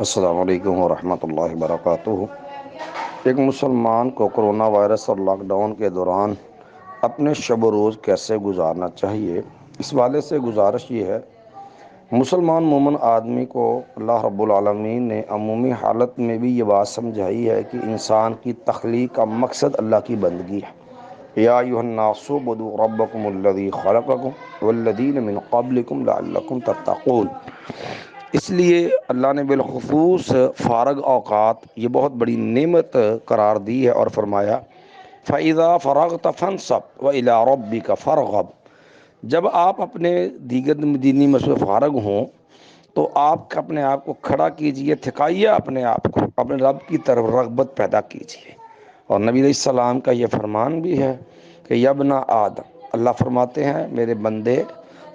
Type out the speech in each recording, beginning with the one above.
السلام علیکم ورحمۃ اللہ وبرکاتہ۔ ایک مسلمان کو کرونا وائرس اور لاک ڈاؤن کے دوران اپنے شب و روز کیسے گزارنا چاہیے، اس والے سے گزارش یہ ہے، مسلمان مومن آدمی کو اللہ رب العالمین نے عمومی حالت میں بھی یہ بات سمجھائی ہے کہ انسان کی تخلیق کا مقصد اللہ کی بندگی ہے۔ یا ایھا الناس اعبدوا ربکم الذی خلقکم والذین من قبلکم لعلکم تتقون۔ اس لیے اللہ نے بالخصوص فارغ اوقات یہ بہت بڑی نعمت قرار دی ہے اور فرمایا فَإِذَا فَرَغْتَ فَانصَبْ وَإِلَىٰ رَبِّكَ فَارْغَب۔ جب آپ اپنے دیگر دینی مشغلے فارغ ہوں تو آپ اپنے آپ کو کھڑا کیجئے، تھکائیے اپنے آپ کو، اپنے رب کی طرف رغبت پیدا کیجئے۔ اور نبی علیہ السلام کا یہ فرمان بھی ہے کہ یا ابن آدم، اللہ فرماتے ہیں میرے بندے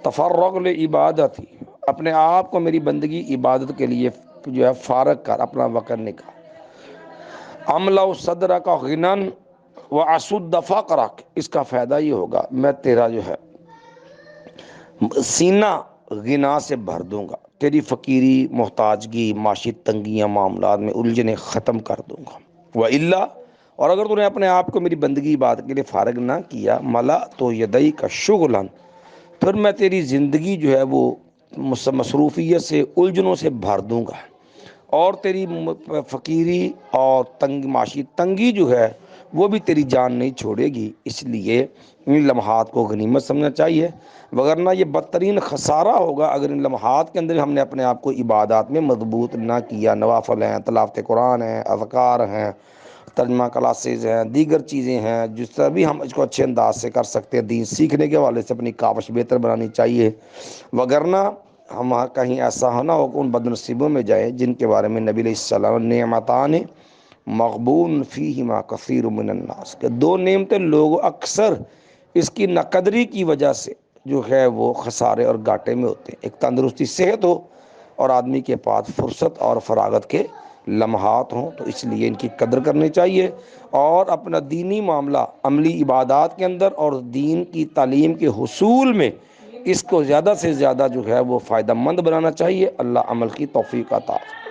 تفرغ لعبادتی، اپنے آپ کو میری بندگی عبادت کے لیے جو ہے فارغ کر، اپنا وقت نکال۔ املأ صدرک غنا واسد فقرک، اس کا فائدہ یہ ہوگا میں تیرا جو ہے سینہ غنا سے بھر دوں گا، تیری فقیری، محتاجگی، معاشی تنگیاں، معاملات میں الجھنیں ختم کر دوں گا۔ وَإِلَّا، اور اگر تو نے اپنے آپ کو میری بندگی عبادت کے لیے فارغ نہ کیا، ملأت یدیک شغلا، پھر میں تیری زندگی جو ہے وہ مصروفیت سے، الجھنوں سے بھر دوں گا، اور تیری فقیری اور معاشی تنگی جو ہے وہ بھی تیری جان نہیں چھوڑے گی۔ اس لیے ان لمحات کو غنیمت سمجھنا چاہیے، وگرنہ یہ بدترین خسارہ ہوگا اگر ان لمحات کے اندر ہم نے اپنے آپ کو عبادات میں مضبوط نہ کیا۔ نوافل ہیں، تلاوت قرآن ہیں، اذکار ہیں، ترجمہ کلاسز ہیں، دیگر چیزیں ہیں جس طرح بھی ہم اس کو اچھے انداز سے کر سکتے ہیں، دین سیکھنے کے حوالے سے اپنی کاوش بہتر بنانی چاہیے، وگرنہ ہم کہیں ایسا نہ ہو کہ ان بد نصیبوں میں جائے جن کے بارے میں نبی علیہ السلام نعمتان مغبون فیہما کثیر من الناس، کہ دو نعمتیں لوگ اکثر اس کی ناقدری کی وجہ سے جو ہے وہ خسارے اور گھاٹے میں ہوتے ہیں۔ ایک تندرستی صحت ہو اور آدمی کے پاس فرصت اور فراغت کے لمحات ہوں تو اس لیے ان کی قدر کرنی چاہیے، اور اپنا دینی معاملہ عملی عبادات کے اندر اور دین کی تعلیم کے حصول میں اس کو زیادہ سے زیادہ جو ہے وہ فائدہ مند بنانا چاہیے۔ اللہ عمل کی توفیق عطا فرمائے۔